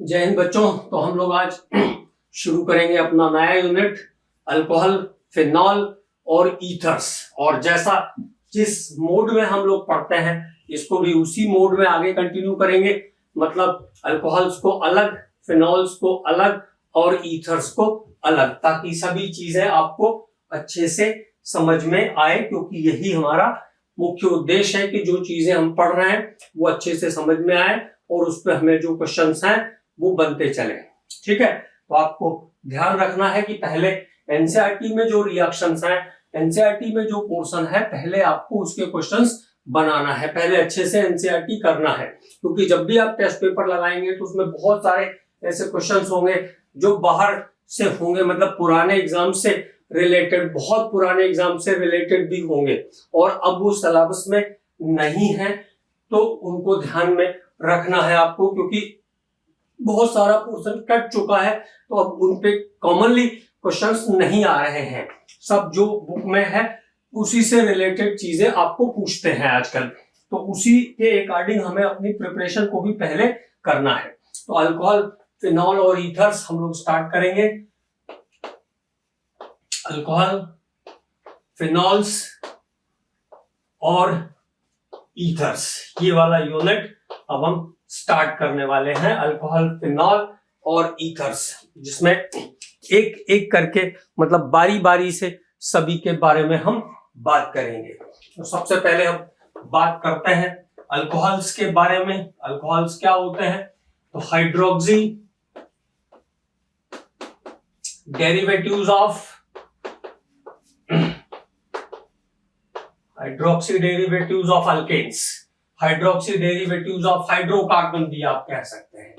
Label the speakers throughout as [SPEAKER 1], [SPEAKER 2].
[SPEAKER 1] जय हिंद बच्चों। तो हम लोग आज शुरू करेंगे अपना नया यूनिट अल्कोहल, फिनॉल और ईथर्स। और जैसा जिस मोड में हम लोग पढ़ते हैं इसको भी उसी मोड में आगे कंटिन्यू करेंगे। मतलब अल्कोहल्स को अलग, फिनॉल्स को अलग और ईथर्स को अलग, ताकि सभी चीजें आपको अच्छे से समझ में आए, क्योंकि यही हमारा मुख्य उद्देश्य है कि जो चीजें हम पढ़ रहे हैं वो अच्छे से समझ में आए और उस पर हमें जो क्वेश्चंस हैं वो बनते चले। ठीक है, तो आपको ध्यान रखना है कि पहले एनसीईआरटी में जो रिएक्शंस हैं, एनसीईआरटी में जो पोर्शन है, पहले आपको उसके क्वेश्चंस बनाना है, पहले अच्छे से एनसीईआरटी करना है। क्योंकि जब भी आप टेस्ट पेपर लगाएंगे तो उसमें बहुत सारे ऐसे क्वेश्चंस होंगे जो बाहर से होंगे, मतलब पुराने एग्जाम से रिलेटेड, बहुत पुराने एग्जाम से रिलेटेड भी होंगे और अब वो सिलेबस में नहीं है, तो उनको ध्यान में रखना है आपको, क्योंकि बहुत सारा पोर्शन कट चुका है तो अब उन पे कॉमनली क्वेश्चंस नहीं आ रहे हैं। सब जो बुक में है उसी से रिलेटेड चीजें आपको पूछते हैं आजकल, तो उसी के अकॉर्डिंग हमें अपनी प्रिपरेशन को भी पहले करना है। तो अल्कोहल, फिनॉल और ईथर्स हम लोग स्टार्ट करेंगे। अल्कोहल, फिनॉल्स और ईथर्स, ये वाला यूनिट अब हम स्टार्ट करने वाले हैं। अल्कोहल, फिनॉल और ईथर्स, जिसमें एक एक करके, मतलब बारी बारी से सभी के बारे में हम बात करेंगे। तो सबसे पहले हम बात करते हैं अल्कोहल्स के बारे में। अल्कोहल्स क्या होते हैं? तो hydroxy derivatives of alkanes, hydroxy derivatives of hydrocarbon भी आप कह सकते हैं।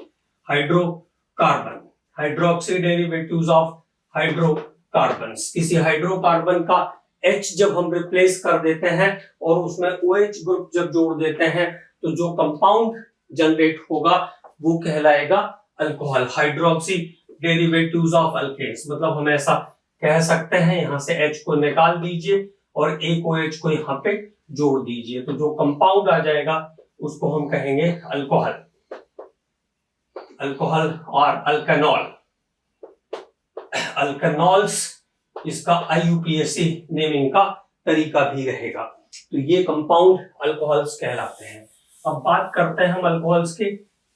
[SPEAKER 1] Hydrocarbon, hydroxy derivatives of hydrocarbons. किसी हाइड्रोकार्बन का H जब हम रिप्लेस कर देते हैं और उसमें OH ग्रुप जब जोड़ देते हैं तो जो कंपाउंड जनरेट होगा वो कहलाएगा alcohol. Hydroxy derivatives of alkanes, मतलब हम ऐसा कह सकते हैं, यहां से H को निकाल दीजिए और एक OH को यहाँ पे जोड़ दीजिए, तो जो कंपाउंड आ जाएगा उसको हम कहेंगे अल्कोहल। अल्कोहल और अल्कनॉल, अल्कनॉल्स, इसका IUPAC नेमिंग का तरीका भी रहेगा। तो ये कंपाउंड अल्कोहल्स कहलाते हैं। अब बात करते हैं हम अल्कोहल्स के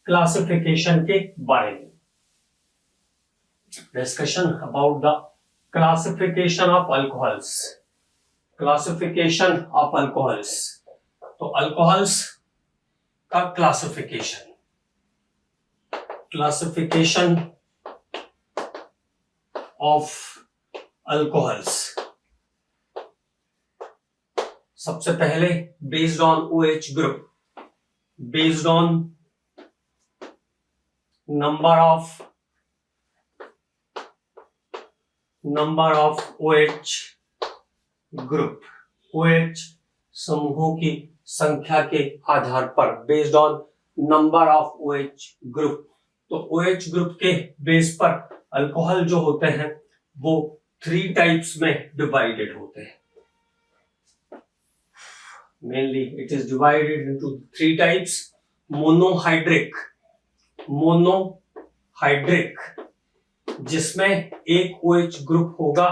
[SPEAKER 1] क्लासिफिकेशन के बारे में। Discussion about the classification of alcohols. Classification of alcohols, तो अल्कोहल्स का क्लासिफिकेशन, क्लासिफिकेशन ऑफ अल्कोहल्स। सबसे पहले based on OH group, based on number of OH group, OH समूहों की संख्या के आधार पर, based on number of OH group. तो OH ग्रुप के बेस पर अल्कोहल जो होते हैं वो 3 टाइप्स में डिवाइडेड होते हैं। Mainly it is divided into 3 types. Monohydric, जिसमें एक OH ग्रुप होगा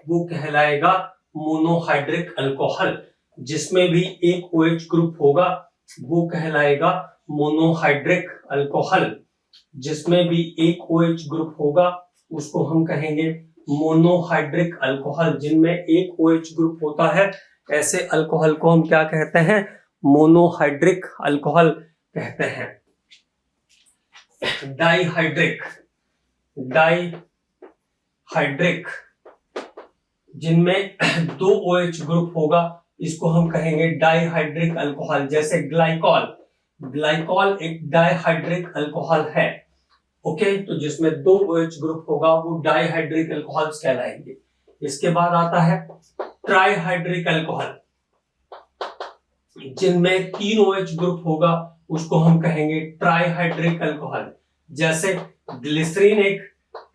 [SPEAKER 1] वो कहलाएगा मोनोहाइड्रिक अल्कोहल। जिसमें भी एक OH ग्रुप होगा वो कहलाएगा मोनोहाइड्रिक अल्कोहल। जिसमें भी एक OH ग्रुप होगा उसको हम कहेंगे मोनोहाइड्रिक अल्कोहल। जिनमें एक OH ग्रुप होता है ऐसे अल्कोहल को हम क्या कहते हैं? मोनोहाइड्रिक अल्कोहल कहते हैं। डाइहाइड्रिक, जिनमें 2 OH ग्रुप होगा इसको हम कहेंगे डाइहाइड्रिक अल्कोहल। जैसे ग्लाइकॉल एक डाइहाइड्रिक अल्कोहल है। ओके, तो जिसमें 2 OH ग्रुप होगा वो डाइहाइड्रिक अल्कोहल्स कहलाएंगे। इसके बाद आता है ट्राइहाइड्रिक अल्कोहल, जिनमें 3 OH ग्रुप होगा उसको हम कहेंगे ट्राइहाइड्रिक अल्कोहल। जैसे ग्लिसरीन एक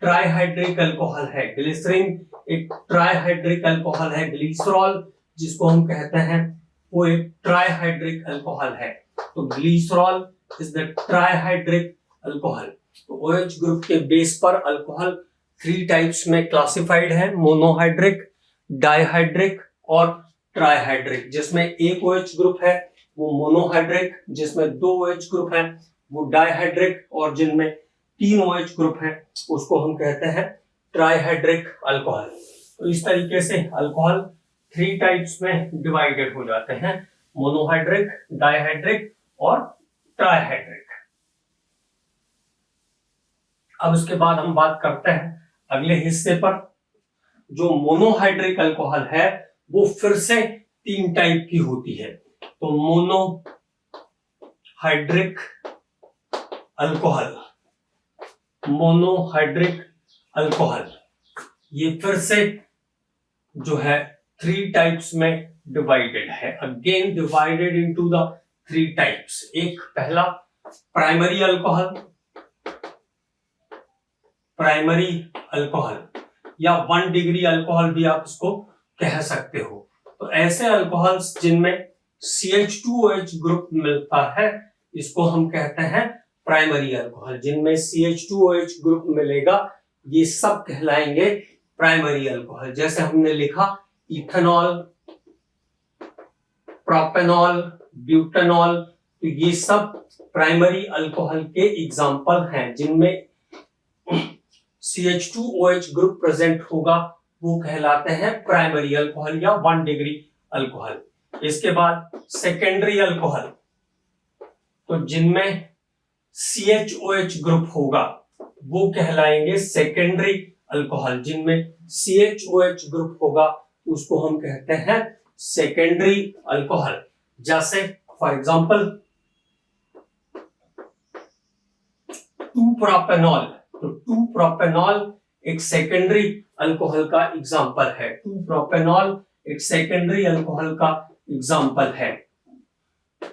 [SPEAKER 1] ट्राइहाइड्रिक अल्कोहल है, ग्लिसरीन एक ट्राइहाइड्रिक अल्कोहल है। ग्लिसरॉल जिसको हम कहते हैं वो एक ट्राइहाइड्रिक अल्कोहल है। तो glycerol is the trihydric alcohol. तो OH ग्रुप के बेस पर अल्कोहल 3 टाइप्स में क्लासिफाइड है, मोनोहाइड्रिक, डाइहाइड्रिक और ट्राइहाइड्रिक। जिसमें एक OH ग्रुप है वो मोनोहाइड्रिक, जिसमें 2 OH ग्रुप है वो डाइहाइड्रिक, और जिनमें 3 OH ग्रुप है उसको हम कहते हैं ट्राइहाइड्रिक अल्कोहल। तो इस तरीके से अल्कोहल 3 टाइप्स में डिवाइडेड हो जाते हैं, मोनोहाइड्रिक, डाइहाइड्रिक और ट्राइहाइड्रिक। अब इसके बाद हम बात करते हैं अगले हिस्से पर। जो मोनोहाइड्रिक अल्कोहल है वो फिर से 3 टाइप की होती है। तो मोनोहाइड्रिक अल्कोहल, मोनोहाइड्रिक अल्कोहल ये फिर से जो है 3 टाइप्स में डिवाइडेड है, again divided into the 3 types. एक पहला प्राइमरी अल्कोहल, प्राइमरी अल्कोहल या 1 डिग्री अल्कोहल भी आप इसको कह सकते हो। तो ऐसे अल्कोहल्स जिनमें CH2OH ग्रुप मिलता है इसको हम कहते हैं प्राइमरी अल्कोहल। जिनमें CH2OH ग्रुप मिलेगा ये सब कहलाएंगे प्राइमरी अल्कोहल। जैसे हमने लिखा इथेनॉल, प्रोपेनॉल, ब्यूटेनॉल, तो ये सब प्राइमरी अल्कोहल के एग्जाम्पल हैं। जिनमें CH2OH ग्रुप प्रेजेंट होगा वो कहलाते हैं प्राइमरी अल्कोहल या 1 डिग्री अल्कोहल। इसके बाद सेकेंडरी अल्कोहल, तो जिनमें CHOH ग्रुप होगा वो कहलाएंगे सेकेंडरी अल्कोहल। जिनमें CHOH ग्रुप होगा उसको हम कहते हैं सेकेंडरी अल्कोहल। जैसे फॉर एग्जांपल 2-प्रोपेनॉल, तो 2-प्रोपेनॉल एक सेकेंडरी अल्कोहल का एग्जांपल है। 2-प्रोपेनॉल एक सेकेंडरी अल्कोहल का एग्जांपल है।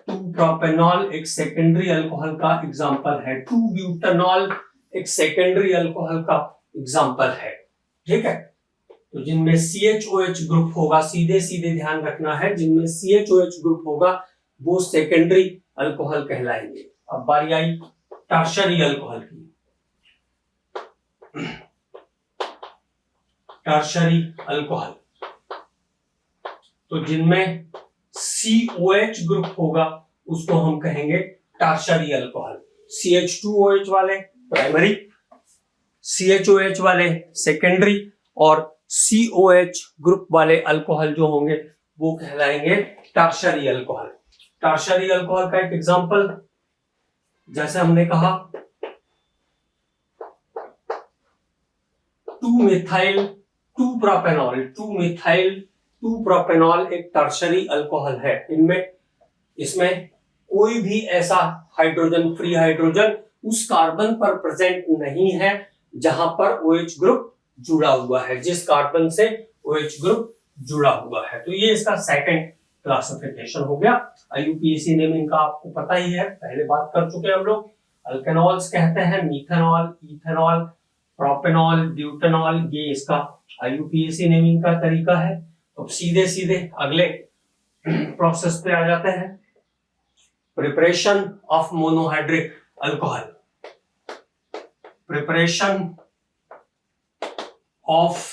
[SPEAKER 1] 2-प्रोपेनॉल एक सेकेंडरी अल्कोहल का एग्जांपल है। 2-ब्यूटेनॉल एक सेकेंडरी अल्कोहल का एग्जांपल है। ठीक है, तो जिनमें CHOH ग्रुप होगा, सीधे सीधे ध्यान रखना है, जिनमें CHOH ग्रुप होगा वो सेकेंडरी अल्कोहल कहलाएंगे। अब बारी आई टर्शरी अल्कोहल की। टर्शरी अल्कोहल, तो जिनमें COH ग्रुप होगा उसको हम कहेंगे टर्शरी अल्कोहल। CH2OH वाले प्राइमरी, CHOH वाले सेकेंडरी और COH ग्रुप वाले अल्कोहल जो होंगे वो कहलाएंगे टर्शरी अल्कोहल। टर्शरी अल्कोहल का एक एग्जांपल जैसे हमने कहा 2-मिथाइल 2-प्रोपेनॉल, 2-मिथाइल 2-प्रोपेनॉल एक टर्शरी अल्कोहल है। इसमें कोई भी ऐसा हाइड्रोजन, फ्री हाइड्रोजन उस कार्बन पर प्रेजेंट नहीं है जहां पर OH ग्रुप जुड़ा हुआ है, जिस कार्बन से OH ग्रुप जुड़ा हुआ है। तो ये इसका सेकंड क्लासिफिकेशन हो गया। IUPAC नेमिंग का आपको पता ही है, पहले बात कर चुके हैं हम लोग। अल्केनॉल्स कहते हैं मीथेनॉल, इथेनॉल, प्रोपेनॉल, ब्यूटेनॉल, ये इसका IUPAC नेमिंग का तरीका है। तो सीधे सीधे अगले प्रोसेस पे आ जाते हैं, preparation of monohydric alcohol. Preparation of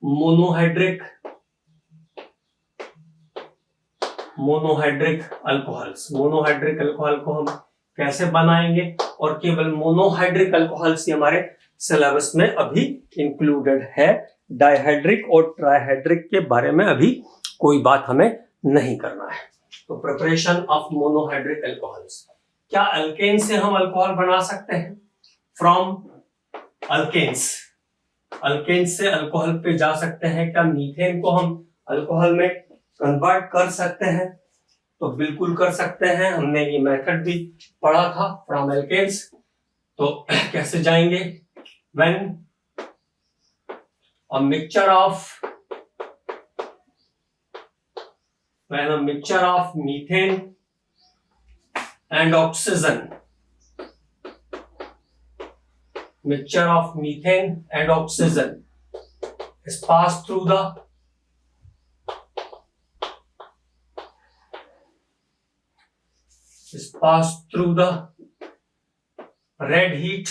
[SPEAKER 1] monohydric alcohols. Monohydric alcohol को हम कैसे बनाएंगे, और केवल मोनोहाइड्रिक अल्कोहल्स ही हमारे सिलेबस में अभी इंक्लूडेड है। डाइहाइड्रिक और ट्राइहाइड्रिक के बारे में अभी कोई बात हमें नहीं करना है। तो प्रिपरेशन ऑफ मोनोहाइड्रिक अल्कोहल्स, क्या अल्केन से हम अल्कोहल बना सकते हैं? फ्रॉम अल्केन्स, अल्केन से अल्कोहल पे जा सकते हैं। क्या मीथेन को हम अल्कोहल में कन्वर्ट कर सकते हैं? तो बिल्कुल कर सकते हैं, हमने ये मेथड भी पढ़ा था फ्रॉम अल्केन्स। तो कैसे जाएंगे? When a mixture of methane and oxygen, is passed through the red heat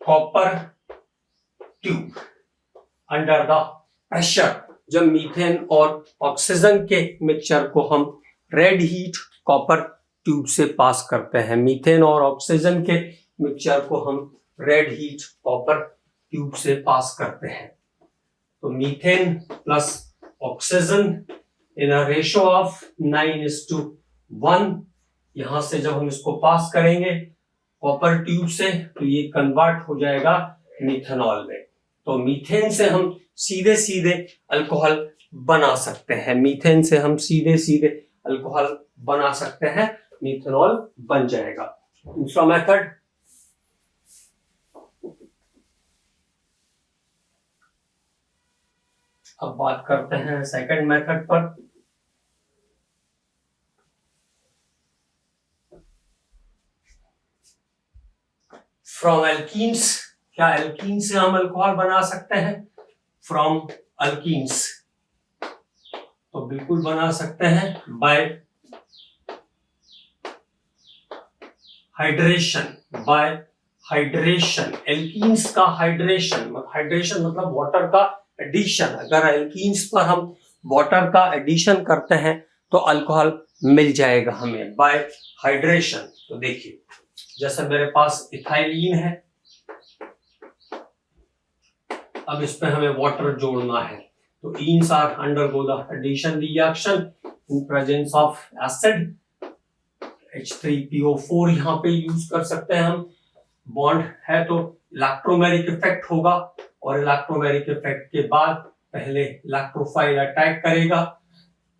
[SPEAKER 1] copper tube under the pressure. जब मीथेन और ऑक्सीजन के मिक्सचर को हम रेड हीट कॉपर ट्यूब से पास करते हैं, मीथेन और ऑक्सीजन के मिक्सचर को हम रेड हीट कॉपर ट्यूब से पास करते हैं। तो methane plus oxygen in a ratio of 9:1, यहां से जब हम इसको पास करेंगे कॉपर ट्यूब से तो ये कन्वर्ट हो जाएगा मिथेनॉल में। तो मीथेन से हम सीधे सीधे अल्कोहल बना सकते हैं, मीथेन से हम सीधे सीधे अल्कोहल बना सकते हैं, मिथेनॉल बन जाएगा। दूसरा मेथड, अब बात करते हैं सेकंड मेथड पर। फ्रॉम एल्कीन्स, क्या एल्कीन से हम अल्कोहल बना सकते हैं? फ्रॉम अल्कीन्स तो बिल्कुल बना सकते हैं bye hydration, bye hydration. Alkenes का हाइड्रेशन मतलब वाटर का एडिशन। अगर एल्कीन्स पर हम वाटर का एडिशन करते हैं तो अल्कोहल मिल जाएगा हमें बाय हाइड्रेशन। तो देखिए जैसे मेरे पास इथाइलिन है, अब इसमें हमें वाटर जोड़ना है, तो enes are undergo the addition reaction in presence of acid. H3PO4 यहाँ पे यूज कर सकते हैं हम। बॉन्ड है तो इलेक्ट्रोमेरिक इफेक्ट होगा, और इलेक्ट्रोमेरिक इफेक्ट के बाद पहले इलेक्ट्रोफाइल अटैक करेगा।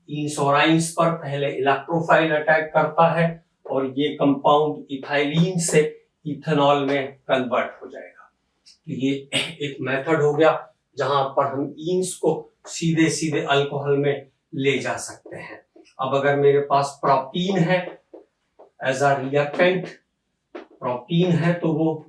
[SPEAKER 1] ईन्स और आइंस पर पहले इलेक्ट्रोफाइल अटैक करता है और ये कंपाउंड इथाइलिन से इथेनॉल में कन्वर्ट हो जाएगा। तो ये एक मेथड हो गया जहां पर हम ईन्स को सीधे सीधे अल्कोहल में ले जा सकते हैं। अब अगर मेरे पास प्रोपीन है एज अ रिएक्टेंट, प्रोपीन है तो वो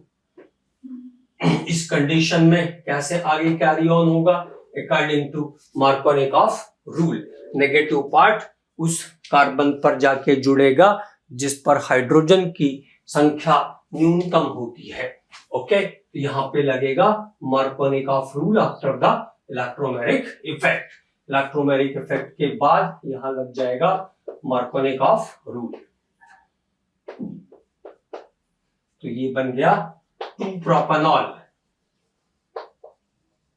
[SPEAKER 1] इस कंडीशन में कैसे आगे कैरी ऑन होगा? According to Markovnikov rule, negative part उस कार्बन पर जाके जुड़ेगा जिस पर हाइड्रोजन की संख्या न्यूनतम होती है। ओके, तो यहाँ पे लगेगा Markovnikov rule after the electromeric effect. Electromeric effect के बाद यहाँ लग जाएगा मार्कोनिकॉफ रूल। तो ये बन गया 2-प्रोपेनॉल,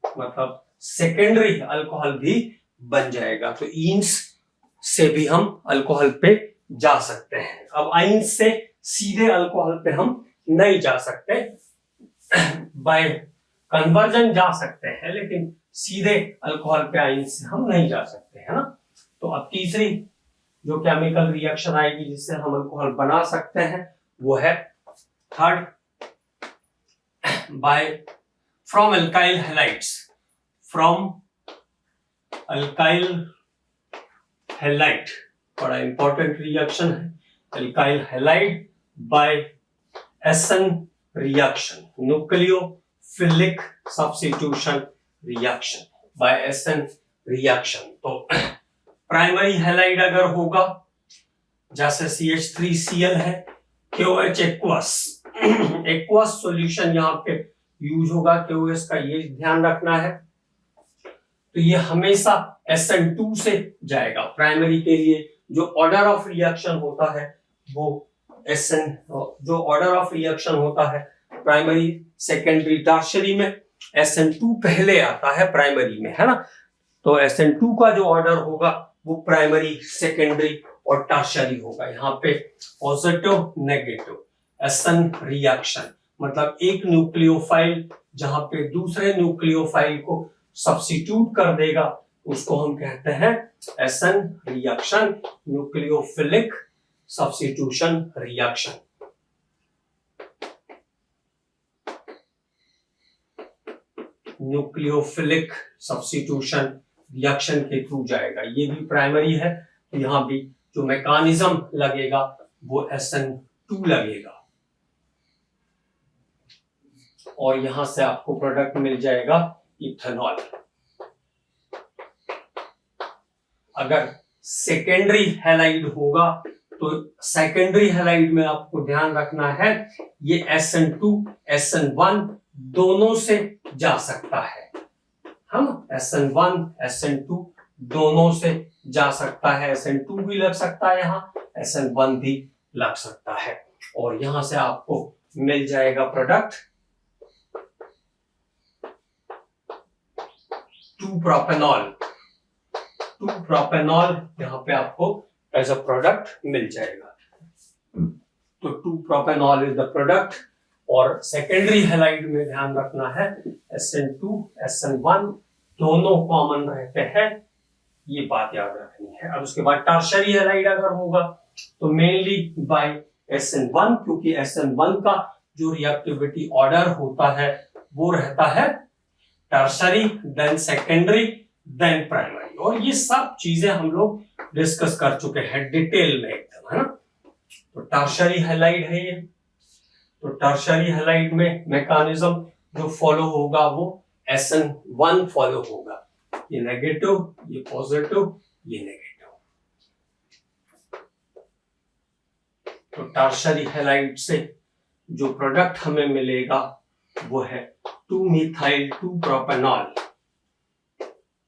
[SPEAKER 1] मतलब सेकेंडरी अल्कोहल भी बन जाएगा। तो ईन्स से भी हम अल्कोहल पे जा सकते हैं। अब आइंस से सीधे अल्कोहल पे हम नहीं जा सकते, बाय कन्वर्जन जा सकते हैं, लेकिन सीधे अल्कोहल पे आइंस से हम नहीं जा सकते, है ना। तो अब तीसरी जो केमिकल रिएक्शन आएगी जिससे हम अल्कोहल बना सकते हैं वो है third, by from alkyl halides. From alkyl halide बड़ा इंपॉर्टेंट रिएक्शन है। Alkyl halide by S N reaction, nucleophilic substitution reaction by S N reaction. तो प्राइमरी हैलाइड अगर होगा जैसे CH3Cl है, KOH एक्वस सॉल्यूशन यहाँ पे यूज होगा, KOH का ये ध्यान रखना है। तो ये हमेशा SN2 से जाएगा। प्राइमरी के लिए जो ऑर्डर ऑफ रिएक्शन होता है वो SN, जो ऑर्डर ऑफ रिएक्शन होता है प्राइमरी सेकेंडरी टर्शियरी में SN2 पहले आता है प्राइमरी में, है ना। तो SN2 का जो ऑर्डर होगा वो प्राइमरी सेकेंडरी और टर्शियरी होगा। यहाँ पे पॉजिटिव नेगेटिव SN रिएक्शन मतलब एक न्यूक्लियोफाइल जहां पे दूसरे न्यूक्लियोफाइल को सब्स्टिट्यूट कर देगा उसको हम कहते हैं SN reaction, nucleophilic substitution reaction. Nucleophilic substitution reaction के थ्रू जाएगा, ये भी प्राइमरी है। तो यहाँ भी जो मैकेनिज्म लगेगा वो SN2 लगेगा और यहां से आपको प्रोडक्ट मिल जाएगा इथेनॉल। अगर सेकेंडरी हैलाइड होगा तो सेकेंडरी हैलाइड में आपको ध्यान रखना है ये SN2 SN1 दोनों से जा सकता है, हम SN1 SN2 दोनों से जा सकता है, SN2 भी लग सकता है, यहाँ SN1 भी लग सकता है, और यहां से आपको मिल जाएगा प्रोडक्ट 2-प्रोपेनॉल। 2-प्रोपेनॉल यहाँ पे आपको एज अ प्रोडक्ट मिल जाएगा। तो 2-प्रोपेनॉल इज द प्रोडक्ट, और सेकेंडरी हैलाइड में ध्यान रखना है SN2 SN1 दोनों कॉमन रहते हैं, ये बात याद रखनी है। अब उसके बाद टर्शरी हैलाइड अगर होगा तो मेनली बाय SN1, क्योंकि SN1 का जो रिएक्टिविटी ऑर्डर होता है वो रहता है tertiary, then secondary, then primary, और ये सब चीजें हम लोग डिस्कस कर चुके हैं डिटेल में एकदम, है ना। तो टर्शरी हैलाइड है ये। तो टर्शरी हैलाइड में मैकेनिज्म जो फॉलो होगा वो SN1 फॉलो होगा, ये नेगेटिव, ये पॉजिटिव, ये नेगेटिव। तो टर्शरी हैलाइड से जो प्रोडक्ट हमें मिलेगा वो है 2-मिथाइल 2-प्रोपेनॉल।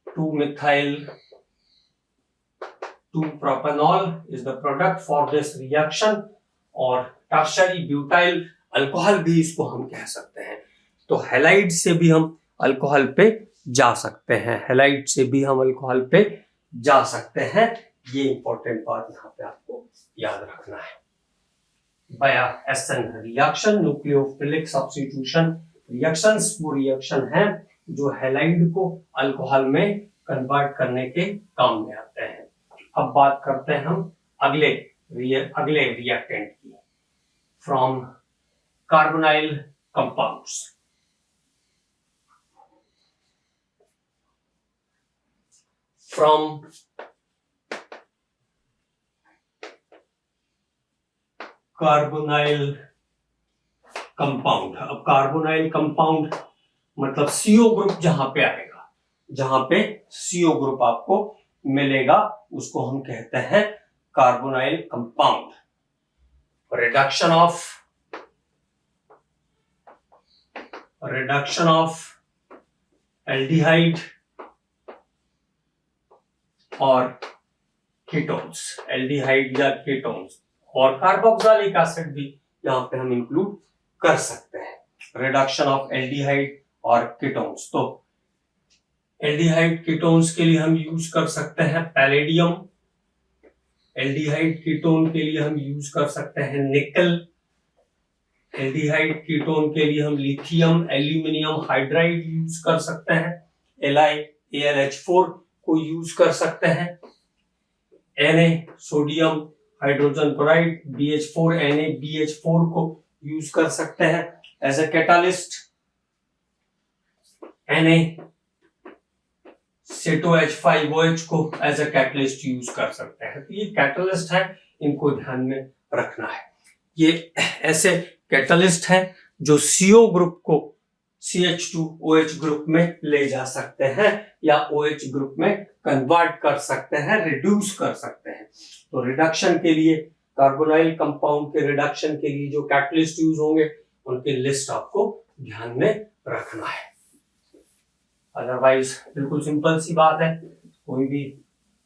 [SPEAKER 1] 2-मिथाइल 2-प्रोपेनॉल is the product for this reaction, और टर्शरी ब्यूटाइल अल्कोहल भी इसको हम कह सकते हैं। तो हैलाइड से भी हम अल्कोहल पे जा सकते हैं, हैलाइड से भी हम अल्कोहल पे जा सकते हैं, ये इंपॉर्टेंट बात यहाँ पे आपको याद रखना है। बाया SN reaction, nucleophilic substitution reactions, वो रिएक्शन है जो हैलाइड को अल्कोहल में कन्वर्ट करने के काम में आते हैं। अब बात करते हैं हम अगले रिएक्टेंट की, from carbonyl compounds. From carbonyl compound. अब कार्बोनाइल कंपाउंड मतलब CO ग्रुप जहां पे आएगा, जहां पे CO ग्रुप आपको मिलेगा उसको हम कहते हैं carbonyl compound. Reduction of aldehyde और कीटोन्स, एल्डिहाइड या कीटोन्स, और कार्बोक्सिलिक एसिड भी यहाँ पे हम इंक्लूड कर सकते हैं। रिडक्शन ऑफ एल्डिहाइड और कीटोन्स, तो एल्डिहाइड कीटोन्स के लिए हम यूज कर सकते हैं पैलेडियम, एल्डिहाइड कीटोन के लिए हम यूज कर सकते हैं निकल, एल्डिहाइड कीटोन के लिए हम लिथियम एल्यूमिनियम हाइड्राइड यूज कर सकते हैं, LiAlH4 को यूज कर सकते हैं, Na sodium hydrogen chloride BH4 को यूज कर सकते हैं as a catalyst, Na CeTOH5OH को एज ए कैटलिस्ट यूज कर सकते हैं। तो ये कैटलिस्ट है, इनको ध्यान में रखना है। ये ऐसे कैटलिस्ट है जो CO ग्रुप को CH2OH ग्रुप में ले जा सकते हैं या OH ग्रुप में कन्वर्ट कर सकते हैं, रिड्यूस कर सकते हैं। तो रिडक्शन के लिए, कार्बोनाइल कंपाउंड के रिडक्शन के लिए जो कैटलिस्ट यूज होंगे उनकी लिस्ट आपको ध्यान में रखना है। अदरवाइज बिल्कुल सिंपल सी बात है, कोई भी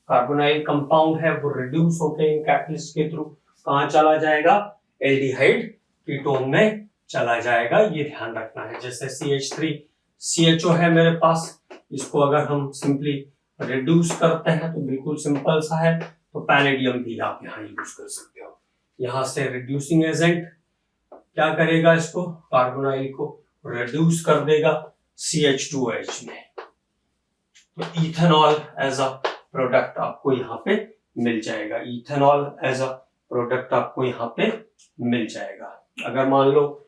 [SPEAKER 1] कार्बोनाइल कंपाउंड है वो रिड्यूस होकर इन कैटलिस्ट के थ्रू कहां चला जाएगा, एल्डिहाइड कीटोन में चला जाएगा, ये ध्यान रखना है। जैसे CH3CHO है मेरे पास, इसको अगर हम सिंपली रिड्यूस करते हैं तो बिल्कुल सिंपल सा है, तो पैलेडियम भी आप यहाँ यूज कर सकते हो। यहाँ से रिड्यूसिंग एजेंट क्या करेगा, इसको कार्बोनाइल को रिड्यूस कर देगा CH2OH में, तो इथेनॉल एज अ प्रोडक्ट आपको यहाँ पे मिल जाएगा, इथेनॉल एज अ प्रोडक्ट आपको यहाँ पे मिल जाएगा। अगर मान लो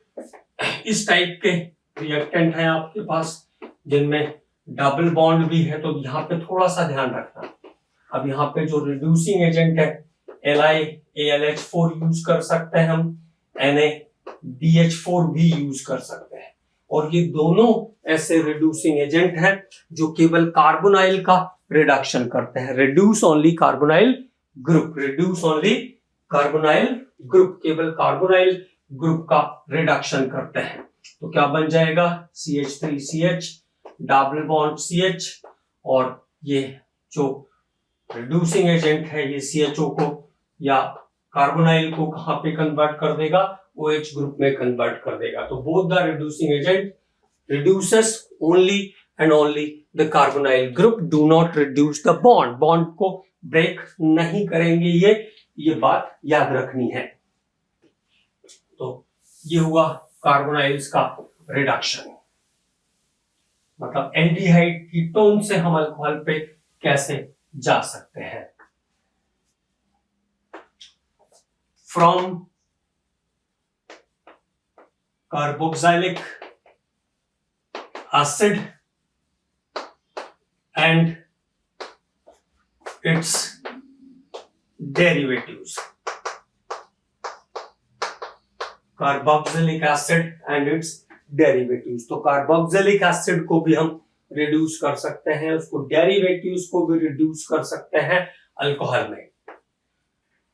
[SPEAKER 1] इस टाइप के रिएक्टेंट हैं आपके पास जिनमें डबल बॉन्ड भी है, तो यहाँ पे थोड़ा सा ध्यान रखना। अब यहाँ पे जो रिड्यूसिंग एजेंट है LiAlH4 यूज कर सकते हैं हम, NaBH4 भी यूज कर सकते हैं, और ये दोनों ऐसे रिड्यूसिंग एजेंट हैं जो केवल कार्बोनाइल का रिडक्शन करते हैं, reduce only carbonyl group, reduce only carbonyl group, केवल कार्बोनाइल ग्रुप का रिडक्शन करते हैं। तो क्या बन जाएगा, CH3CH, डबल बॉन्ड CH, और ये जो रिड्यूसिंग एजेंट है ये CHO को या कार्बोनाइल को कहां पे कन्वर्ट कर देगा, OH ग्रुप में कन्वर्ट कर देगा। तो both the reducing agent reduces only and only the carbonyl group, do not reduce the bond, bond को ब्रेक नहीं करेंगे ये बात याद रखनी है। तो ये हुआ कार्बोनाइल्स का रिडक्शन, मतलब एल्डिहाइड कीटोन से हम अल्कोहल पे कैसे जा सकते हैं। From carboxylic acid and its derivatives, carboxylic acid and it's derivatives. तो कार्बोक्सिलिक एसिड को भी हम रिड्यूस कर सकते हैं, उसको डेरिवेटिव्स को भी रिड्यूस कर सकते हैं अल्कोहल में।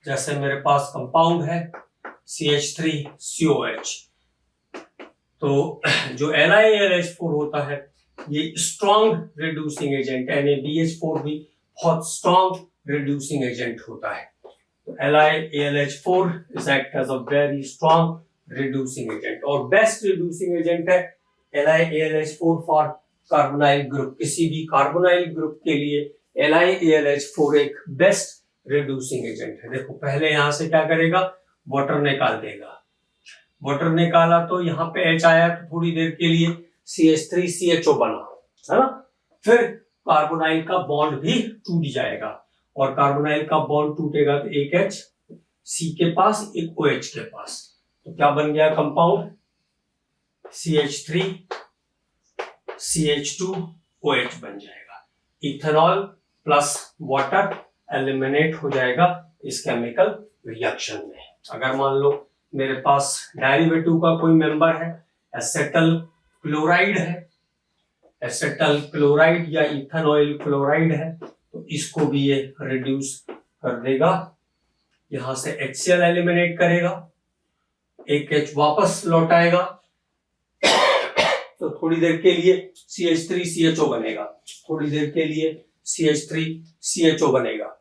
[SPEAKER 1] जैसे मेरे पास कंपाउंड है CH3COH, तो जो LiAlH4 होता है ये स्ट्रॉन्ग रिड्यूसिंग एजेंट है, NaBH4 भी बहुत स्ट्रॉन्ग रिड्यूसिंग एजेंट होता है। तो LiAlH4 is act as a very strong reducing agent, और बेस्ट रिड्यूसिंग एजेंट है LiAlH4 फॉर कार्बोनाइल ग्रुप। किसी भी कार्बोनाइल ग्रुप के लिए LiAlH4 एक बेस्ट रिड्यूसिंग एजेंट है। देखो पहले यहां से क्या करेगा, वाटर निकाल देगा, वाटर निकाला तो यहाँ पे H आया, तो थोड़ी देर के लिए CH3CHO बना, है ना। फिर कार्बोनाइल का बॉन्ड भी टूट जाएगा, और कार्बोनाइल का बॉन्ड टूटेगा तो एक H C के पास, एक OH के पास, तो क्या बन गया कंपाउंड CH3 CH2OH बन जाएगा। इथेनॉल प्लस वाटर एलिमिनेट हो जाएगा इस केमिकल रिएक्शन में। अगर मान लो मेरे पास डेरिवेटिव का कोई मेंबर है, एसेटल क्लोराइड है, एसेटल क्लोराइड या इथेनॉइल क्लोराइड है, तो इसको भी ये रिड्यूस कर देगा, यहां से HCl एलिमिनेट करेगा, एक H वापस लौटाएगा, तो थोड़ी देर के लिए CH3CHO बनेगा, थोड़ी देर के लिए CH3CHO बनेगा,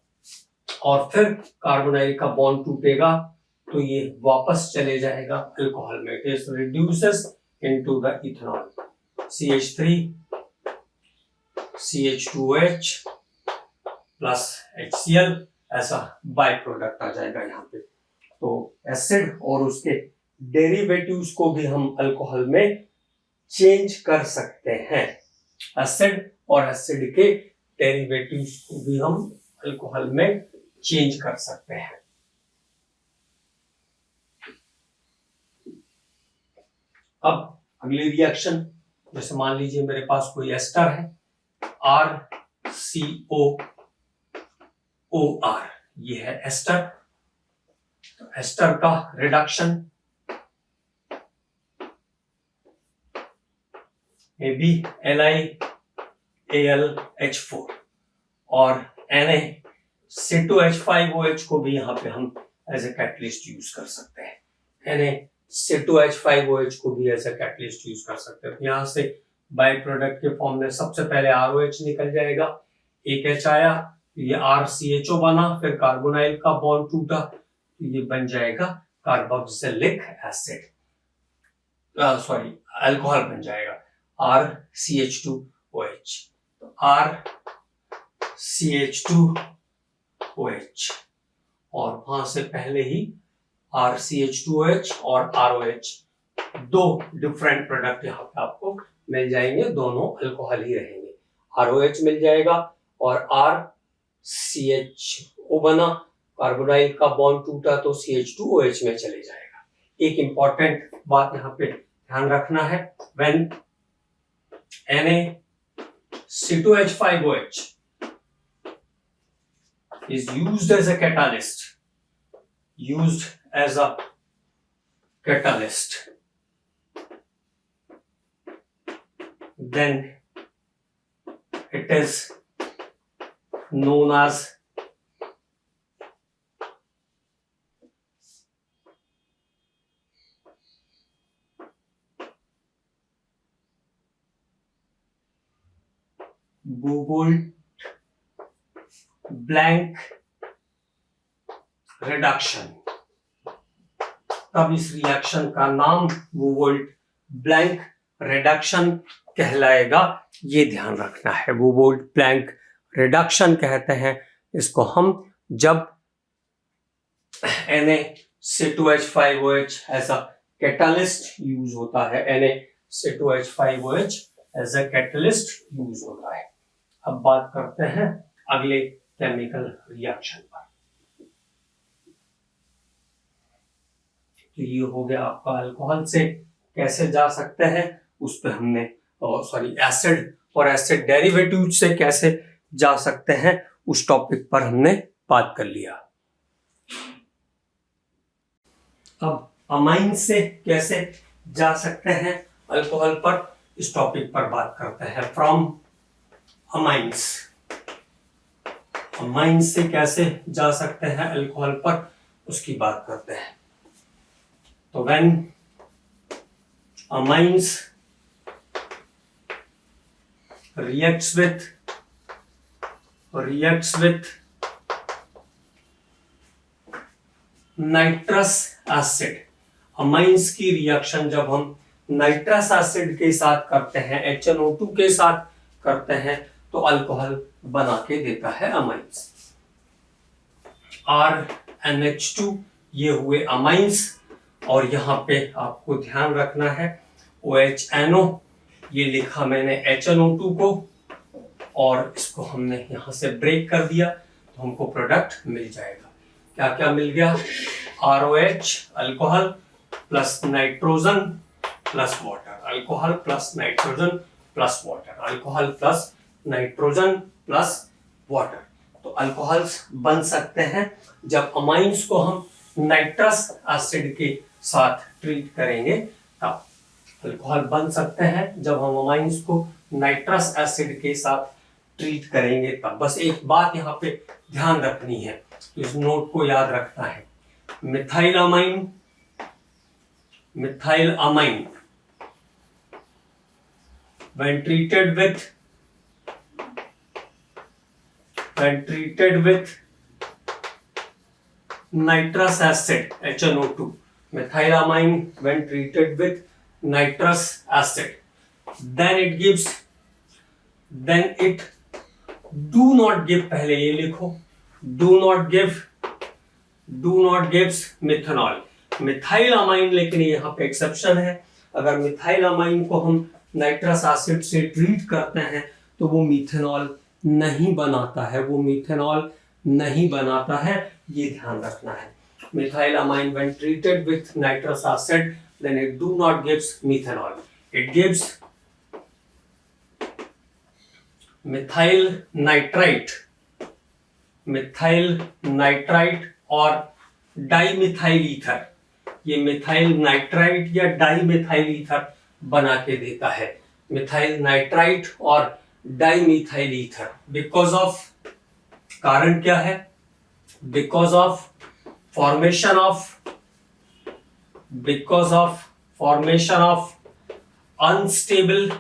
[SPEAKER 1] और फिर कार्बोनाइल का बॉन्ड टूटेगा तो ये वापस चले जाएगा अल्कोहल में। It reduces into the ethanol, CH3 CH2OH plus HCl, ऐसा बाय प्रोडक्ट आ जाएगा यहाँ पे। तो एसिड और उसके डेरिवेटिव्स को भी हम अल्कोहल में चेंज कर सकते हैं, एसिड और एसिड के डेरिवेटिव्स को भी हम अल्कोहल में चेंज कर सकते हैं। अब अगली रिएक्शन, जैसे मान लीजिए मेरे पास कोई एस्टर है RCOOR, ये है एस्टर। तो एस्टर का रिडक्शन में भी LiAlH4 और Na-C2H5OH को भी यहाँ पे हम एज ए कैटलिस्ट यूज कर सकते हैं, Na-C2H5OH को भी एज ए कैटलिस्ट यूज कर सकते हैं। यहाँ से बाय प्रोडक्ट के फॉर्म में सबसे पहले ROH निकल जाएगा, एक H आया, ये RCHO बना, फिर कार्बोनाइल का बॉन्ड टूटा, तो ये बन जाएगा कार्बोक्सिलिक एसिड, सॉरी अल्कोहल बन जाएगा RCH2OH। तो RCH2OH, और वहां से पहले ही RCH2OH और ROH, दो डिफरेंट प्रोडक्ट यहाँ पे आपको मिल जाएंगे, दोनों अल्कोहल ही रहेंगे। ROH मिल जाएगा और RCHO बना, कार्बोनाइल का बॉन्ड टूटा तो CH2OH में चले जाएगा। एक इंपॉर्टेंट बात यहाँ पे ध्यान रखना है, when Na-C2H5OH is used as a catalyst, then it is known as Bouveault Blanc reduction. तब इस रिएक्शन का नाम बुबोल्ट ब्लैंक रिडक्शन कहलाएगा, ये ध्यान रखना है। बुबोल्ट ब्लैंक रिडक्शन कहते हैं इसको हम जब Na(C2H5OH as a catalyst use होता है। Na(C2H5OH as a catalyst use होता है। अब बात करते हैं अगले केमिकल रिएक्शन पर। तो ये हो गया आपका अल्कोहल से कैसे जा सकते हैं उस पर हमने, एसिड और एसिड डेरिवेटिव से कैसे जा सकते हैं उस टॉपिक पर हमने बात कर लिया। अब अमाइन से कैसे जा सकते हैं अल्कोहल पर, इस टॉपिक पर बात करते हैं। फ्रॉम अमाइंस, अमाइंस से कैसे जा सकते हैं अल्कोहल पर उसकी बात करते हैं। तो when amines reacts with nitrous acid, amines की रिएक्शन जब हम नाइट्रस एसिड के साथ करते हैं, HNO2 के साथ करते हैं, तो अल्कोहल बना के देता है अमाइंस। RNH2 ये हुए अमाइंस, और यहां पे आपको ध्यान रखना है OHNO, ये लिखा मैंने HNO2 को, और इसको हमने यहां से ब्रेक कर दिया तो हमको प्रोडक्ट मिल जाएगा। क्या क्या मिल गया? ROH alcohol plus nitrogen plus water, alcohol plus nitrogen plus water, alcohol plus nitrogen plus water. तो अल्कोहल्स बन सकते हैं जब अमाइंस को हम नाइट्रस एसिड के साथ ट्रीट करेंगे, तब अल्कोहल बन सकते हैं जब हम अमाइंस को नाइट्रस एसिड के साथ ट्रीट करेंगे तब। बस एक बात यहाँ पे ध्यान रखनी है, तो इस नोट को याद रखना है। Methyl amine, methyl amine when treated with nitrous acid HNO2, methylamine when treated with nitrous acid, then it do not give, पहले ये लिखो, do not gives methanol. Methyl amine, लेकिन यहाँ पे एक्सेप्शन है, अगर मिथाइल अमाइन को हम नाइट्रस एसिड से ट्रीट करते हैं तो वो मिथेनॉल नहीं बनाता है, वो मिथेनॉल नहीं बनाता है, ये ध्यान रखना है। Methyl amine when treated with nitrous acid then it do not gives methanol, it gives methyl nitrite और डाइमिथाइल ईथर। ये मिथाइल नाइट्राइट या डाइमिथाइल ईथर बना के देता है, मिथाइल नाइट्राइट और डाइमिथाइल ईथर। बिकॉज ऑफ, कारण क्या है? Because of formation of unstable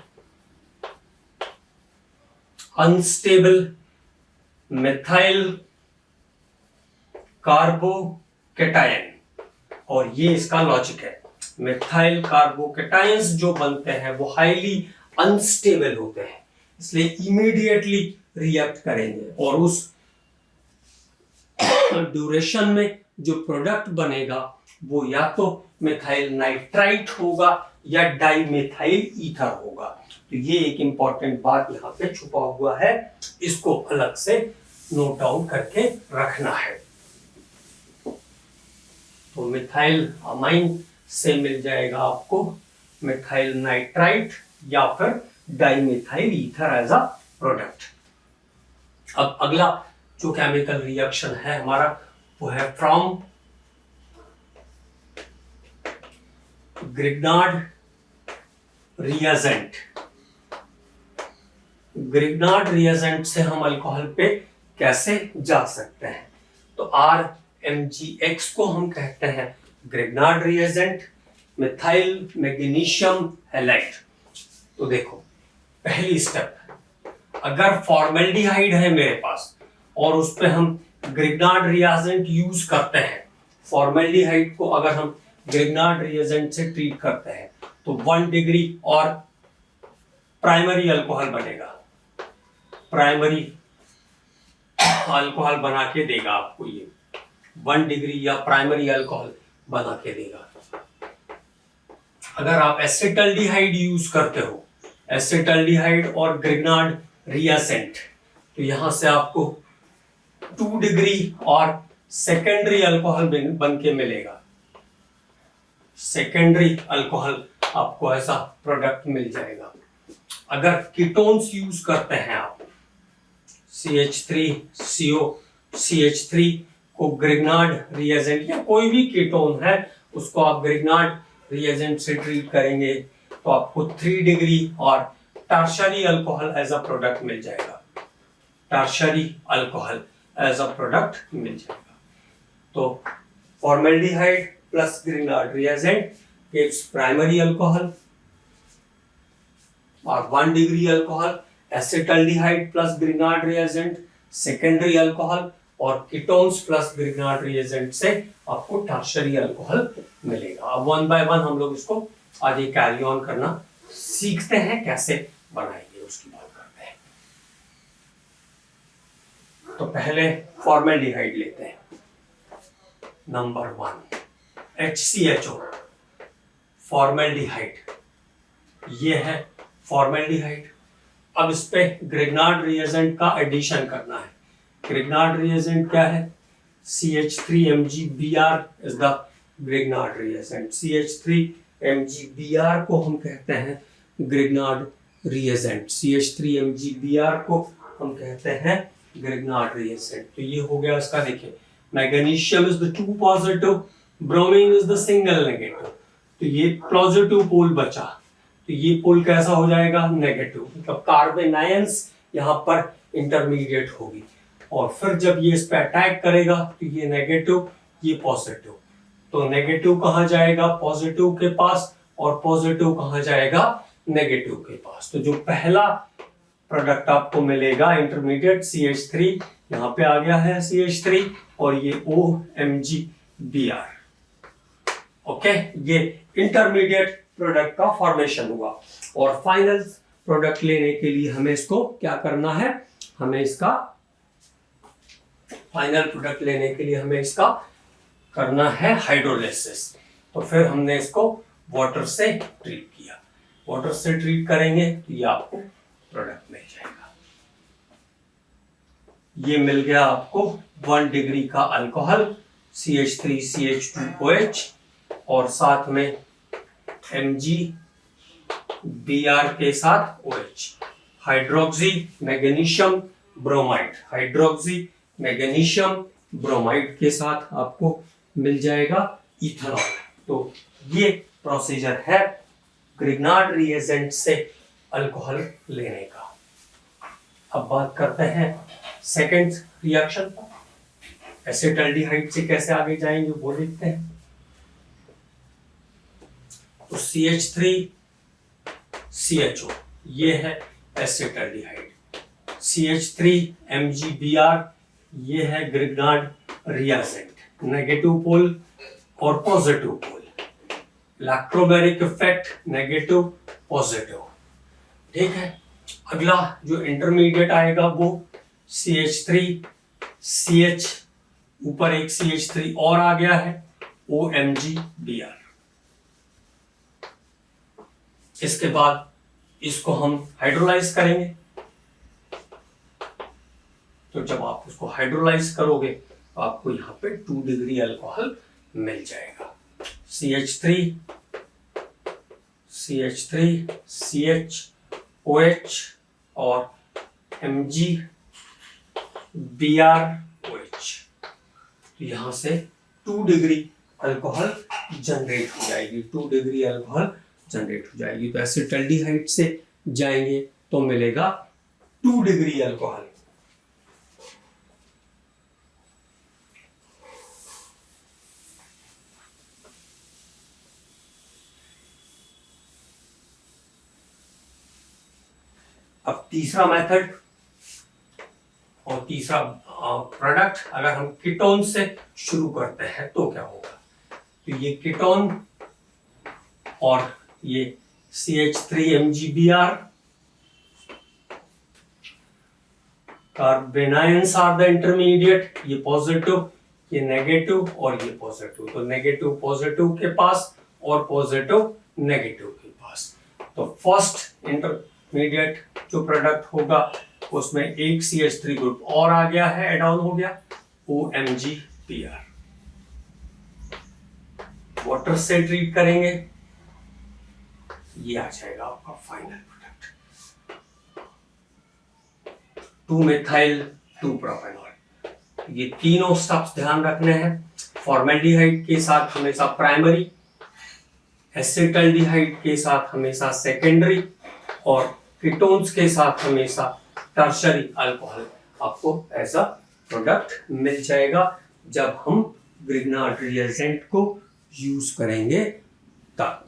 [SPEAKER 1] methyl carbocation, और ये इसका लॉजिक है। मिथाइल कार्बोकेटायंस जो बनते हैं वो हाईली अनस्टेबल होते हैं, इसलिए इमीडिएटली रिएक्ट करेंगे, और उस ड्यूरेशन में जो प्रोडक्ट बनेगा वो या तो मिथाइल नाइट्राइट होगा या डाइमिथाइल ईथर होगा। तो ये एक इंपॉर्टेंट बात यहाँ पे छुपा हुआ है, इसको अलग से नोट डाउन करके रखना है। तो मिथाइल अमाइन से मिल जाएगा आपको मिथाइल नाइट्राइट या फिर dimethyl ether as a product. अब अगला जो केमिकल रिएक्शन है हमारा वो है from Grignard reagent. Grignard reagent से हम अल्कोहल पे कैसे जा सकते हैं? तो RMgX को हम कहते हैं Grignard reagent, methyl magnesium halide. तो देखो, पहली स्टेप अगर फॉर्मेल्डिहाइड है मेरे पास और उस पे हम ग्रिग्नार्ड रिएजेंट यूज करते हैं, फॉर्मेल्डिहाइड को अगर हम ग्रिग्नार्ड रिएजेंट से ट्रीट करते हैं तो 1 डिग्री और प्राइमरी अल्कोहल बनेगा, प्राइमरी अल्कोहल बना के देगा आपको, ये 1 डिग्री या प्राइमरी अल्कोहल बना के देगा। अगर आप एसिटल्डिहाइड यूज करते हो, एसिटल्डिहाइड और ग्रिग्नार्ड रिएजेंट, तो यहां से आपको 2 डिग्री और सेकेंडरी अल्कोहल बन के मिलेगा, सेकेंडरी अल्कोहल आपको ऐसा प्रोडक्ट मिल जाएगा। अगर कीटोन्स यूज करते हैं आप, CH3CO CH3 को ग्रिग्नार्ड रिएजेंट या कोई भी कीटोन है उसको आप ग्रिग्नार्ड रिएजेंट से ट्रीट करेंगे तो आपको 3 डिग्री और tertiary alcohol as a product मिल जाएगा, tertiary alcohol as a product मिल जाएगा। तो formaldehyde plus Grignard reagent gives primary alcohol और 1 degree alcohol, acetaldehyde plus Grignard reagent secondary alcohol, और कीटोन्स प्लस ग्रिग्नार्ड रिएजेंट से आपको टर्शरी अल्कोहल मिलेगा। अब 1 बाय 1 हम लोग इसको आगे कैरी ऑन करना सीखते हैं, कैसे बनाएंगे उसकी बात करते हैं। तो पहले फॉर्मेल्डिहाइड लेते हैं, नंबर 1 HCHO फॉर्मेल्डिहाइड, ये है फॉर्मेल्डिहाइड। अब इस पे ग्रिग्नार्ड रिएजेंट का एडिशन करना है। ग्रिग्नार्ड रिएजेंट क्या है? CH3MgBr is the Grignard reagent. CH3MgBr को हम कहते हैं ग्रिग्नार्ड रिएजेंट, CH3MgBr को हम कहते हैं ग्रिग्नार्ड रिएजेंट। तो ये हो गया इसका, देखिए magnesium is the 2 positive, bromine is the single negative, तो ये पॉजिटिव पोल बचा, तो ये पोल कैसा हो जाएगा? नेगेटिव, मतलब कार्बन आयंस यहाँ पर इंटरमीडिएट होगी, और फिर जब ये इस पे अटैक करेगा तो ये नेगेटिव, ये पॉजिटिव, तो नेगेटिव कहाँ जाएगा? पॉजिटिव के पास, और पॉजिटिव कहाँ जाएगा? नेगेटिव के पास। तो जो पहला प्रोडक्ट आपको मिलेगा इंटरमीडिएट CH3, यहाँ पे आ गया है CH3 और ये OMgBr, ओके, ये इंटरमीडिएट प्रोडक्ट का फॉर्मेशन हुआ। और फाइनल प्रोडक्ट लेने के लिए हमें इसको क्या करना है? हमें इसका फाइनल प्रोडक्ट लेने के लिए हमें इसका करना है हाइड्रोलिसिस। तो फिर हमने इसको वाटर से ट्रीट किया, वाटर से ट्रीट करेंगे तो ये आपको प्रोडक्ट मिल जाएगा। ये मिल गया आपको 1 डिग्री का अल्कोहल CH3CH2OH और साथ में MgBr के साथ OH, hydroxy magnesium bromide, hydroxy magnesium bromide के साथ आपको मिल जाएगा इथेनॉल। तो ये प्रोसीजर है ग्रिग्नार्ड रिएजेंट से अल्कोहल लेने का। अब बात करते हैं सेकंड रिएक्शन, एसिटल्डिहाइड से कैसे आगे जाएंगे वो देखते हैं। तो CH3CHO ये है एसिटल्डिहाइड, CH3MgBr ये है ग्रिग्नार्ड रिएजेंट, नेगेटिव पोल और positive pole, electromeric effect negative positive, ठीक है। अगला जो इंटरमीडिएट आएगा वो CH3CH, ऊपर एक CH3 और आ गया है OMgBr। इसके बाद इसको हम हाइड्रोलाइज करेंगे, तो जब आप उसको हाइड्रोलाइज करोगे तो आपको यहाँ पे 2 डिग्री अल्कोहल मिल जाएगा। CH3CHOH और MgBrOH, तो यहाँ से 2 डिग्री अल्कोहल जनरेट हो जाएगी, 2 डिग्री अल्कोहल जनरेट हो जाएगी। तो एसिटल्डिहाइड से जाएंगे तो मिलेगा 2 डिग्री अल्कोहल। अब तीसरा मेथड तीसरा प्रोडक्ट अगर हम कीटोन से शुरू करते हैं तो क्या होगा, तो ये कीटोन और ये CH3MgBr, कार्बेनायंस आर द इंटरमीडिएट, ये पॉजिटिव, ये नेगेटिव और ये पॉजिटिव, तो नेगेटिव पॉजिटिव के पास और पॉजिटिव नेगेटिव के पास। तो फर्स्ट इंटरमीडिएट जो प्रोडक्ट होगा उसमें एक CH3 ग्रुप और आ गया है, एड ऑन हो गया, OMgPr। वाटर से ट्रीट करेंगे, ये आ जाएगा आपका फाइनल प्रोडक्ट 2-methyl 2-propanol। ये तीनों स्टेप्स ध्यान रखने हैं। फॉर्मेल्डिहाइड के साथ हमेशा प्राइमरी, एसिटाल्डिहाइड के साथ हमेशा सेकेंडरी और कीटोन्स के साथ हमेशा टर्शरी अल्कोहल आपको ऐसा प्रोडक्ट मिल जाएगा जब हम ग्रिग्नार्ड रिएजेंट को यूज करेंगे तब।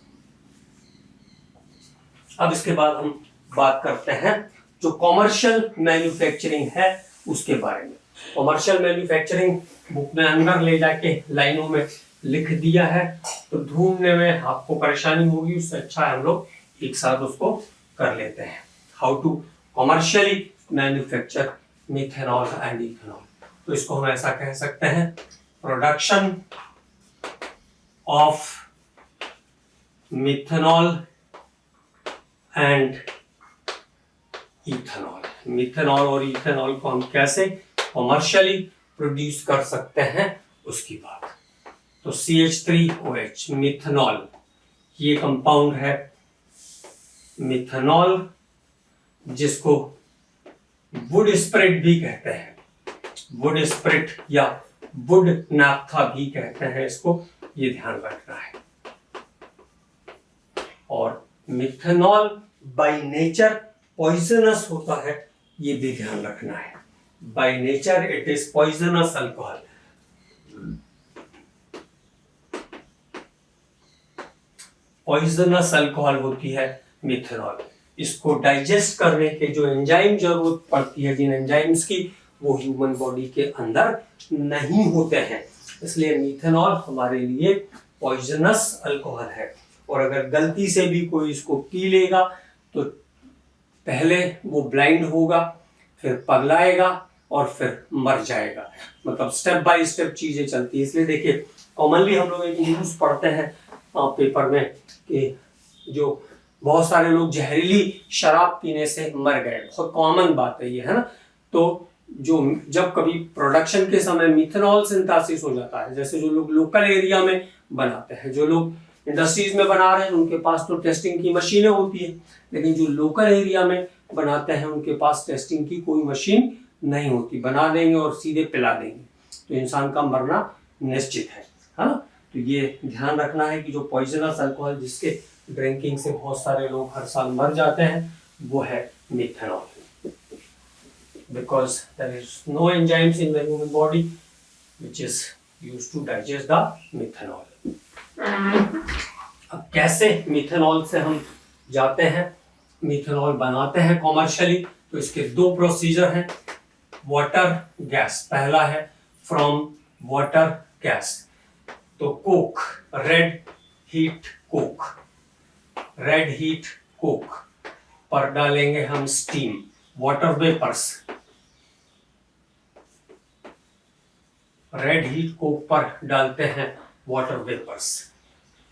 [SPEAKER 1] अब इसके बाद हम बात करते हैं जो कॉमर्शियल मैन्युफैक्चरिंग है उसके बारे में। कॉमर्शियल मैन्युफैक्चरिंग बुक में अंदर ले जाके लाइनों में लिख दिया है, तो ढूंढने में आपको परेशानी होगी, उससे अच्छा है हम लोग एक साथ उसको कर लेते हैं। How to commercially manufacture methanol and ethanol. तो इसको हम ऐसा कह सकते हैं, production of methanol and ethanol. Methanol और इथेनॉल को हम कैसे कॉमर्शियली प्रोड्यूस कर सकते हैं उसकी बात। तो CH3OH मिथेनॉल, ये कंपाउंड है मिथेनॉल, जिसको वुड स्प्रिट भी कहते हैं, वुड स्प्रिट या वुड नाफ्था भी कहते हैं इसको, ये ध्यान रखना है। और मिथेनॉल बाय नेचर पॉइजनस होता है, ये भी ध्यान रखना है। By nature it is poisonous alcohol. Poisonous alcohol होती है मिथेनॉल। इसको डाइजेस्ट करने के जो एंजाइम जरूरत पड़ती है, जिन एंजाइम्स की, वो ह्यूमन बॉडी के अंदर नहीं होते हैं, इसलिए मिथेनॉल हमारे लिए पॉइजनस अल्कोहल है। और अगर गलती से भी कोई इसको पी लेगा तो पहले वो ब्लाइंड होगा, फिर पगलाएगा और फिर मर जाएगा। मतलब स्टेप बाय स्टेप चीजें चलती है। इसलिए देखिए, कॉमनली हम लोग एक न्यूज पढ़ते हैं पेपर में कि जो बहुत सारे लोग जहरीली शराब पीने से मर गए, बहुत कॉमन बात है ये, है ना। तो जो जब कभी प्रोडक्शन के समय मिथेनॉल सिंथेसिस हो जाता है, जैसे जो लोग लोकल एरिया में बनाते हैं, जो लोग इंडस्ट्रीज में बना रहे हैं उनके पास तो टेस्टिंग की मशीनें होती है, लेकिन जो लोकल एरिया में बनाते हैं उनके पास टेस्टिंग की कोई मशीन नहीं होती। बना देंगे और सीधे पिला देंगे, तो इंसान का मरना निश्चित है ना। तो ये ध्यान रखना है कि जो पॉइजनस अल्कोहल जिसके ड्रिंकिंग से बहुत सारे लोग हर साल मर जाते हैं, वो है methanol, because there is no enzymes in the human body which is used to digest the methanol. अब कैसे मिथेनॉल से हम जाते हैं, मिथेनॉल बनाते हैं कॉमर्शियली, तो इसके दो प्रोसीजर हैं। वाटर गैस पहला है, फ्रॉम वाटर गैस। तो coke, red heat coke, red heat coke पर डालेंगे हम steam, water vapours. Red heat coke पर डालते हैं वाटर वेपर्स,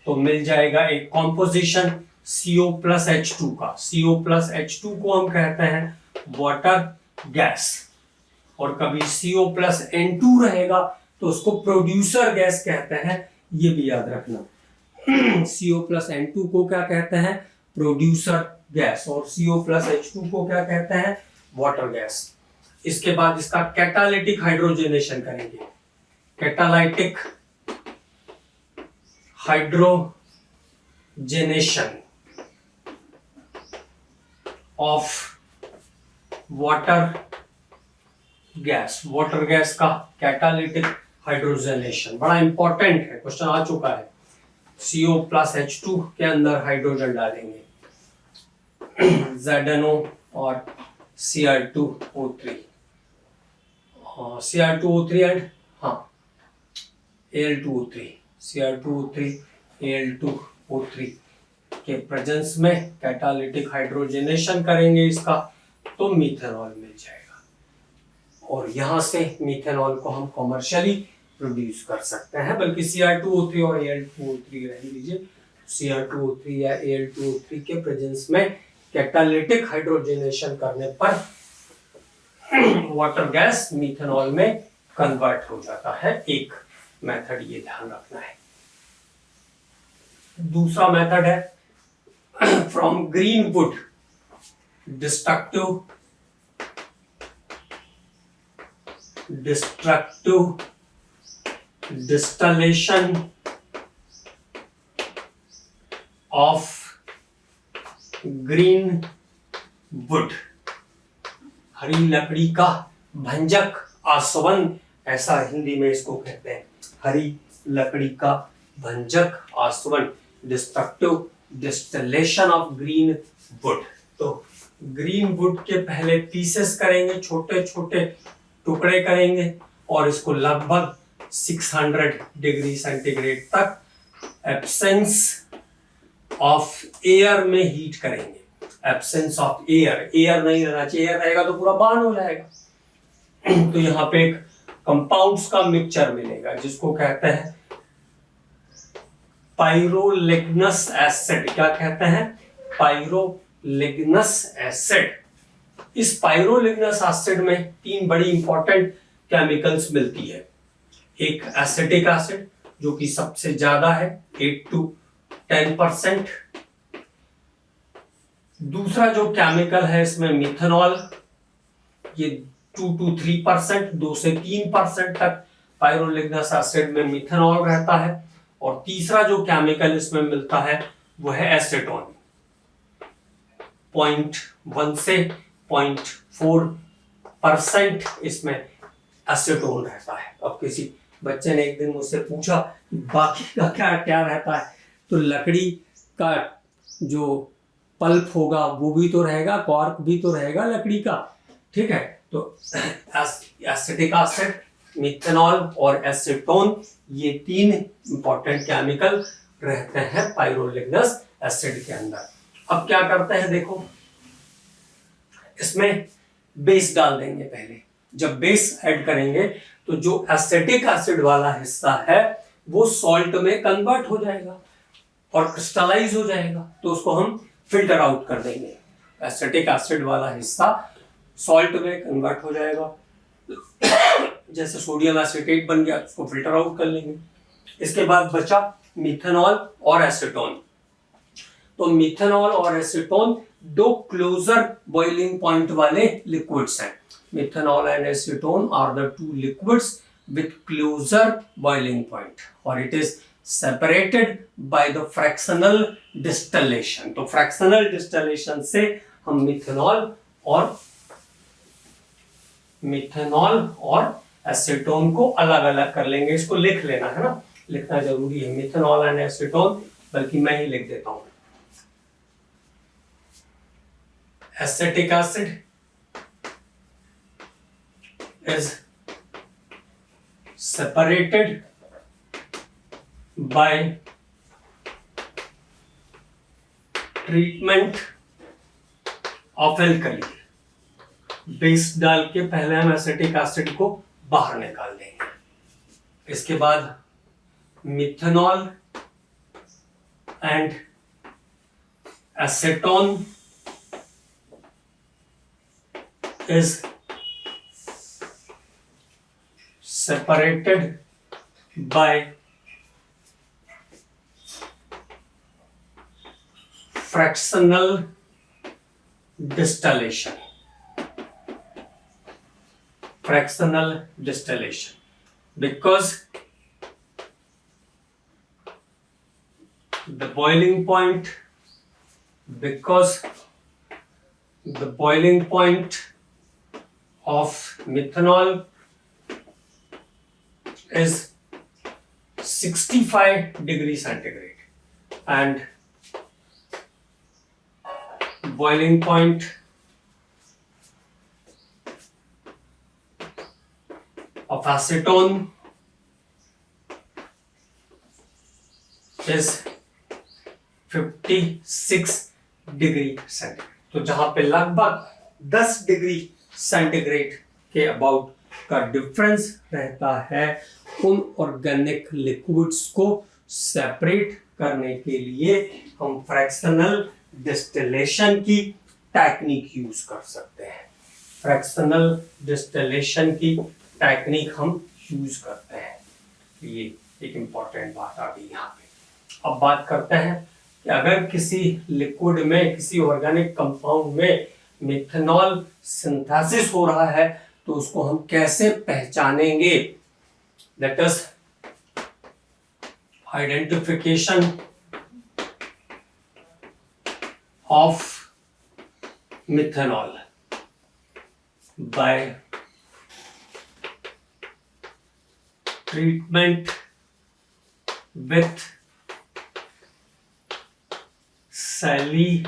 [SPEAKER 1] तो मिल जाएगा एक कॉम्पोजिशन CO+H2 का। CO+H2 को हम कहते हैं वाटर गैस, और कभी CO+N2 रहेगा तो उसको प्रोड्यूसर गैस कहते हैं, ये भी याद रखना। CO+N2 को क्या कहते हैं, प्रोड्यूसर गैस, और CO+H2 को क्या कहते हैं, वाटर गैस। इसके बाद इसका कैटालिटिक हाइड्रोजनेशन करेंगे। Catalytic hydrogenation of water gas, water gas का कैटालिटिक हाइड्रोजनेशन बड़ा इंपॉर्टेंट है, क्वेश्चन आ चुका है। CO+H2 के अंदर हाइड्रोजन डालेंगे, ZNO और Cl2O3, Cr2O3 एंड हाँ Al2O3, Cr2O3 Al2O3 के प्रेजेंस में कैटालिटिक हाइड्रोजनेशन करेंगे इसका, तो मीथेनॉल मिल जाएगा। और यहाँ से मीथेनॉल को हम कॉमर्शियली प्रोड्यूस कर सकते हैं, बल्कि Cr2O3 और Al2O3 रहने दीजिए। Cr2O3 या Al2O3 के प्रेजेंस में कैटालिटिक हाइड्रोजनेशन करने पर वाटर गैस मीथेनॉल में कन्वर्ट हो जाता है। एक मेथड ये ध्यान रखना है। दूसरा मेथड है from green would destructive distillation of green wood, हरी लकड़ी का भंजक आसवन, ऐसा हिंदी में इसको कहते हैं, हरी लकड़ी का भंजक आसवन, destructive distillation of green would. तो ग्रीन वुड के पहले पीसेस करेंगे, छोटे छोटे टुकड़े करेंगे और इसको लगभग 600 डिग्री सेंटीग्रेड तक एब्सेंस ऑफ एयर में हीट करेंगे। एब्सेंस ऑफ एयर, एयर नहीं रहना चाहिए, एयर रहेगा तो पूरा बर्न हो जाएगा। तो यहाँ पे एक कंपाउंड्स का मिक्सचर मिलेगा जिसको कहते हैं पाइरोलिग्नस एसिड। क्या कहते हैं? पाइरोलिग्नस एसिड। इस पाइरोलिग्नस एसिड में 3 बड़ी इंपॉर्टेंट केमिकल्स मिलती है। एक एसिटिक एसिड जो कि सबसे ज्यादा है 8 to 10%। दूसरा जो केमिकल है इसमें मिथेनॉल, ये 2 to 3%, 2 से 3% तक पाइरोलिग्नस एसिड में मिथेनॉल रहता है। और तीसरा जो केमिकल इसमें मिलता है वो है एसीटोन, 0.1 से 0.4% इसमें एसीटोन रहता है। अब किसी बच्चे ने एक दिन मुझसे पूछा कि बाकी का क्या क्या रहता है, तो लकड़ी का जो पल्प होगा वो भी तो रहेगा, कॉर्क भी तो रहेगा लकड़ी का, ठीक है। तो एसिटिक एसिड, मिथेनॉल और एसीटोन, ये 3 इंपॉर्टेंट केमिकल रहते हैं पाइरोलिग्नस एसिड के अंदर। अब क्या करते हैं देखो, इसमें बेस डाल देंगे पहले। जब बेस ऐड करेंगे तो जो एसिटिक एसिड वाला हिस्सा है वो सॉल्ट में कन्वर्ट हो जाएगा और क्रिस्टलाइज हो जाएगा, तो उसको हम फिल्टर आउट कर देंगे। एसिटिक एसिड वाला हिस्सा सॉल्ट में कन्वर्ट हो जाएगा, जैसे सोडियम एसिटेट बन गया, उसको फिल्टर आउट कर लेंगे। इसके बाद बचा मिथेनॉल और एसीटोन। तो मिथेनॉल और एसीटोन 2 क्लोजर बॉइलिंग पॉइंट वाले लिक्विड्स हैं। Methanol and acetone are the 2 liquids with closer boiling point, or it is separated by the fractional distillation। तो fractional distillation से हम मिथेनॉल और एसीटोन को अलग अलग कर लेंगे। इसको लिख लेना है ना, लिखना जरूरी है, मिथेनॉल एंड एसीटोन, बल्कि मैं ही लिख देता हूं। Acetic acid is separated by treatment of alkali। Base डाल के पहले हम एसिटिक एसिड को बाहर निकाल देंगे। इसके बाद methanol and acetone is separated by fractional distillation। Fractional distillation, because the boiling point of methanol is 65 degree centigrade and boiling point of acetone is 56 degree centigrade. तो जहां पे लगभग 10 डिग्री सेंटीग्रेड के अबाउट का डिफरेंस रहता है, उन organic liquids को सेपरेट करने के लिए हम फ्रैक्शनल डिस्टिलेशन की टेक्निक यूज कर सकते हैं। फ्रैक्शनल डिस्टिलेशन की टेक्निक हम यूज करते हैं। ये एक इंपॉर्टेंट बात आ गई यहाँ पे। अब बात करते हैं कि अगर किसी लिक्विड में, किसी ऑर्गेनिक कंपाउंड में मिथेनॉल सिंथेसिस हो रहा है तो उसको हम कैसे पहचानेंगे। That is identification of methanol by treatment with salicylic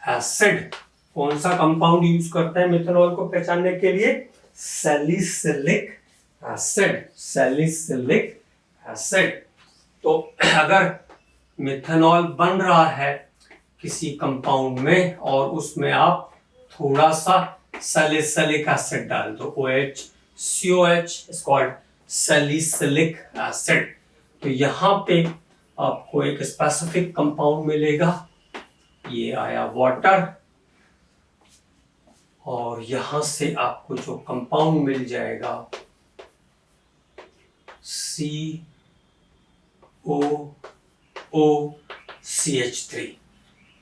[SPEAKER 1] acid. कौन सा कंपाउंड यूज करते हैं मिथेनॉल को पहचानने के लिए? Salicylic acid. Salicylic acid. तो अगर मिथेनॉल बन रहा है किसी कंपाउंड में और उसमें आप थोड़ा सा सैलिसिलिक एसिड डाल दो, OH COH is called salicylic acid, तो यहाँ पे आपको एक स्पेसिफिक कंपाउंड मिलेगा। ये आया वाटर, और यहां से आपको जो कंपाउंड मिल जाएगा COOCH3,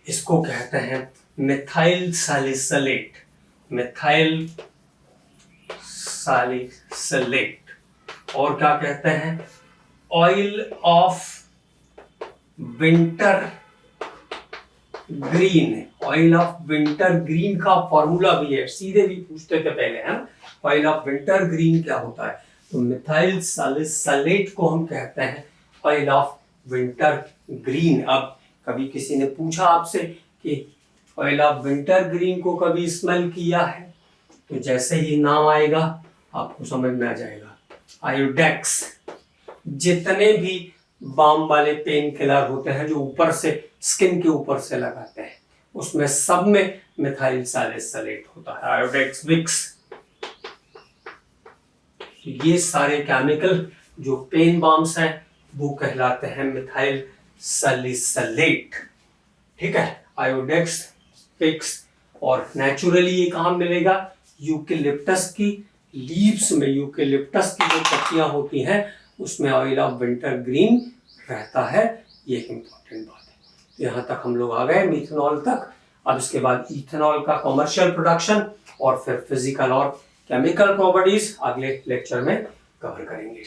[SPEAKER 1] इसको कहते हैं मिथाइल सैलिसिलेट। Methyl salicylate. और क्या कहते हैं? Oil of winter green. Oil of winter green का फॉर्मूला भी है, सीधे भी पूछते थे पहले, है ना? ऑयल ऑफ विंटर ग्रीन क्या होता है? तो मिथाइल सैलिसिलेट को हम कहते हैं ऑयल ऑफ विंटर ग्रीन। अब कभी किसी ने पूछा आपसे कि ऑयल ऑफ विंटर ग्रीन को कभी स्मेल किया है, तो जैसे ही नाम आएगा आपको समझ में आ जाएगा। आयोडेक्स। जितने भी बाम वाले पेन किलर होते हैं जो ऊपर से स्किन के ऊपर से लगाते हैं, उसमें सब में मिथाइल सैलिसिलेट होता है। आयोडेक्स, विक्स, ये सारे केमिकल जो पेन बाम्स हैं वो कहलाते हैं मिथाइल सैलिसिलेट। ठीक है, आयोडेक्स, विक्स। और नेचुरली ये कहाँ मिलेगा? यूकेलिप्टस की लीव्स में। यूकेलिप्टस की जो पत्तियां होती हैं उसमें ऑयल ऑफ विंटर ग्रीन रहता है। ये एक इंपॉर्टेंट बात है। यहाँ तक हम लोग आ गए मिथेनॉल तक। अब इसके बाद इथेनॉल का कमर्शियल प्रोडक्शन और फिर फिजिकल और केमिकल प्रॉपर्टीज अगले लेक्चर में कवर करेंगे।